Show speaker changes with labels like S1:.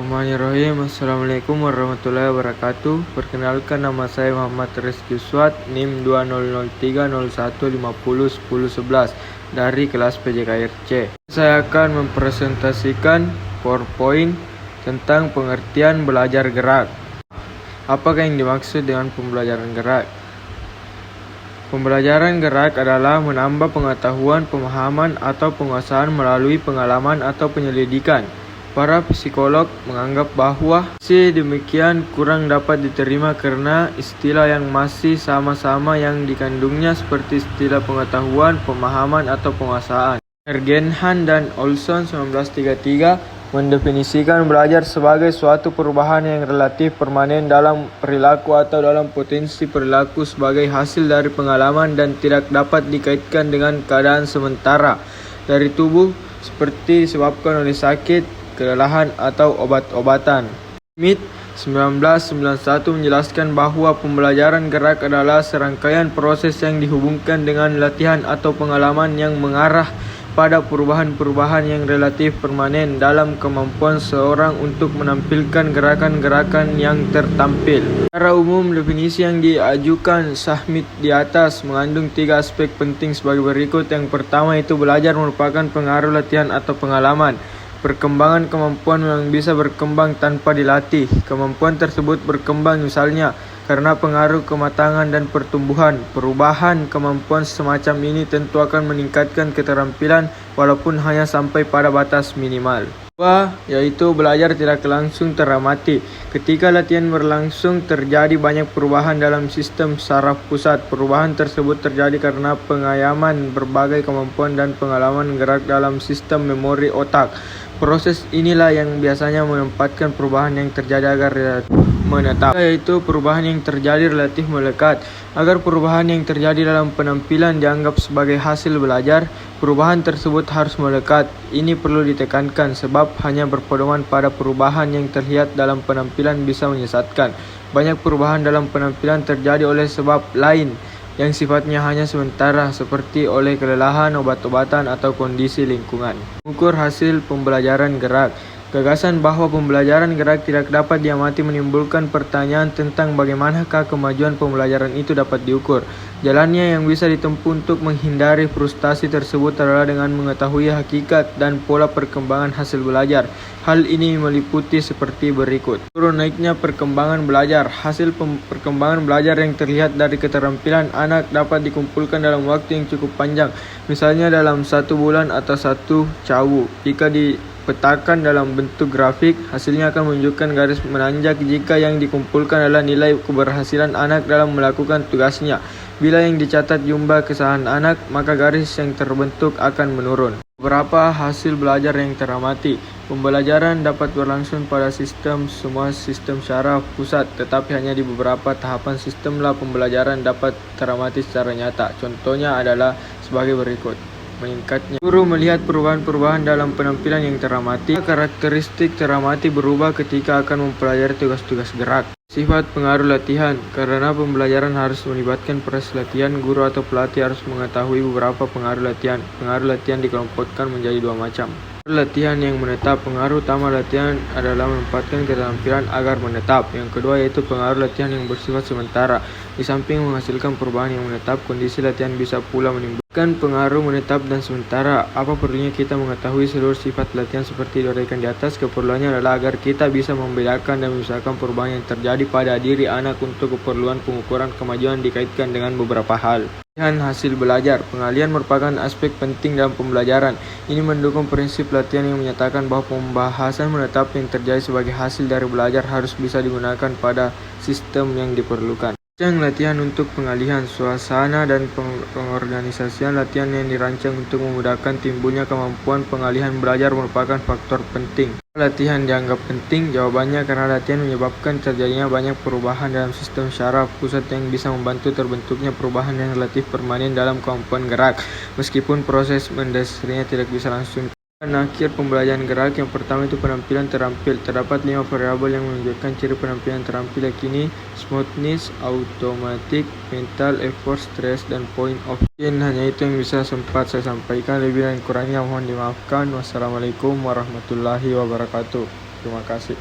S1: Bismillahirrahmanirrahim. Assalamualaikum warahmatullahi wabarakatuh. Perkenalkan, nama saya Muhammad Rizky Uswat, NIM 200301501011 dari kelas PJKRC. Saya akan mempresentasikan PowerPoint tentang pengertian belajar gerak. Apakah yang dimaksud dengan pembelajaran gerak? Pembelajaran gerak adalah menambah pengetahuan, pemahaman, atau penguasaan melalui pengalaman atau penyelidikan. Para psikolog menganggap bahwa demikian kurang dapat diterima karena istilah yang masih sama-sama yang dikandungnya seperti istilah pengetahuan, pemahaman, atau penguasaan. Ergenhan dan Olson 1933 mendefinisikan belajar sebagai suatu perubahan yang relatif permanen dalam perilaku atau dalam potensi perilaku sebagai hasil dari pengalaman dan tidak dapat dikaitkan dengan keadaan sementara dari tubuh seperti disebabkan oleh sakit, kelelahan, atau obat-obatan. Smith 1991 menjelaskan bahwa pembelajaran gerak adalah serangkaian proses yang dihubungkan dengan latihan atau pengalaman yang mengarah pada perubahan-perubahan yang relatif permanen dalam kemampuan seorang untuk menampilkan gerakan-gerakan yang tertampil. Secara umum, definisi yang diajukan Smith di atas mengandung 3 aspek penting sebagai berikut. Yang pertama itu belajar merupakan pengaruh latihan atau pengalaman. Perkembangan kemampuan yang bisa berkembang tanpa dilatih. Kemampuan tersebut berkembang misalnya karena pengaruh kematangan dan pertumbuhan. Perubahan kemampuan semacam ini tentu akan meningkatkan keterampilan walaupun hanya sampai pada batas minimal. Kedua, yaitu belajar tidak langsung teramati. Ketika latihan berlangsung, terjadi banyak perubahan dalam sistem saraf pusat. Perubahan tersebut terjadi karena pengayaman berbagai kemampuan dan pengalaman gerak dalam sistem memori otak. Proses inilah yang biasanya menempatkan perubahan yang terjadi agar menetap, yaitu perubahan yang terjadi relatif melekat. Agar perubahan yang terjadi dalam penampilan dianggap sebagai hasil belajar, perubahan tersebut harus melekat. Ini perlu ditekankan sebab hanya berpedoman pada perubahan yang terlihat dalam penampilan bisa menyesatkan. Banyak perubahan dalam penampilan terjadi oleh sebab lain yang sifatnya hanya sementara seperti oleh kelelahan, obat-obatan, atau kondisi lingkungan. Mengukur hasil pembelajaran gerak. Gagasan bahwa pembelajaran gerak tidak dapat diamati menimbulkan pertanyaan tentang bagaimanakah kemajuan pembelajaran itu dapat diukur. Jalannya yang bisa ditempuh untuk menghindari frustasi tersebut adalah dengan mengetahui hakikat dan pola perkembangan hasil belajar. Hal ini meliputi seperti berikut. Turun naiknya perkembangan belajar. Hasil perkembangan belajar yang terlihat dari keterampilan anak dapat dikumpulkan dalam waktu yang cukup panjang, misalnya dalam 1 bulan atau 1 cawu. Jika dipetakan dalam bentuk grafik, hasilnya akan menunjukkan garis menanjak jika yang dikumpulkan adalah nilai keberhasilan anak dalam melakukan tugasnya. Bila yang dicatat jumlah kesalahan anak, maka garis yang terbentuk akan menurun. Beberapa hasil belajar yang teramati. Pembelajaran dapat berlangsung pada semua sistem saraf pusat, tetapi hanya di beberapa tahapan sistemlah pembelajaran dapat teramati secara nyata. Contohnya adalah sebagai berikut. Meningkatnya guru melihat perubahan-perubahan dalam penampilan yang teramati. Karakteristik teramati berubah ketika akan mempelajari tugas-tugas gerak. Sifat pengaruh latihan. Karena pembelajaran harus melibatkan proses latihan, guru atau pelatih harus mengetahui beberapa pengaruh latihan. Pengaruh latihan dikelompokkan menjadi 2 macam. Latihan yang menetap. Pengaruh utama latihan adalah menempatkan keterampilan agar menetap. Yang kedua yaitu pengaruh latihan yang bersifat sementara. Di samping menghasilkan perubahan yang menetap, kondisi latihan bisa pula menimbulkan pengaruh menetap dan sementara. Apa perlunya kita mengetahui seluruh sifat latihan seperti diuraikan di atas? Keperluannya adalah agar kita bisa membedakan dan memisahkan perubahan yang terjadi pada diri anak untuk keperluan pengukuran kemajuan dikaitkan dengan beberapa hal. Latihan hasil belajar. Pengalihan merupakan aspek penting dalam pembelajaran. Ini mendukung prinsip latihan yang menyatakan bahwa pembahasan menetap yang terjadi sebagai hasil dari belajar harus bisa digunakan pada sistem yang diperlukan. Latihan untuk pengalihan. Suasana dan pengorganisasian latihan yang dirancang untuk memudahkan timbulnya kemampuan pengalihan belajar merupakan faktor penting. Latihan dianggap penting? Jawabannya karena latihan menyebabkan terjadinya banyak perubahan dalam sistem saraf pusat yang bisa membantu terbentuknya perubahan yang relatif permanen dalam kemampuan gerak, meskipun proses mendasarinya tidak bisa langsung. Akhir pembelajaran gerak. Yang pertama itu penampilan terampil. Terdapat 5 variabel yang menunjukkan ciri penampilan terampil, yakni smoothness, automatic, mental, effort, stress, dan point of view. Hanya itu yang bisa sempat saya sampaikan. Lebih dan kurangnya mohon dimaafkan. Wassalamualaikum warahmatullahi wabarakatuh. Terima kasih.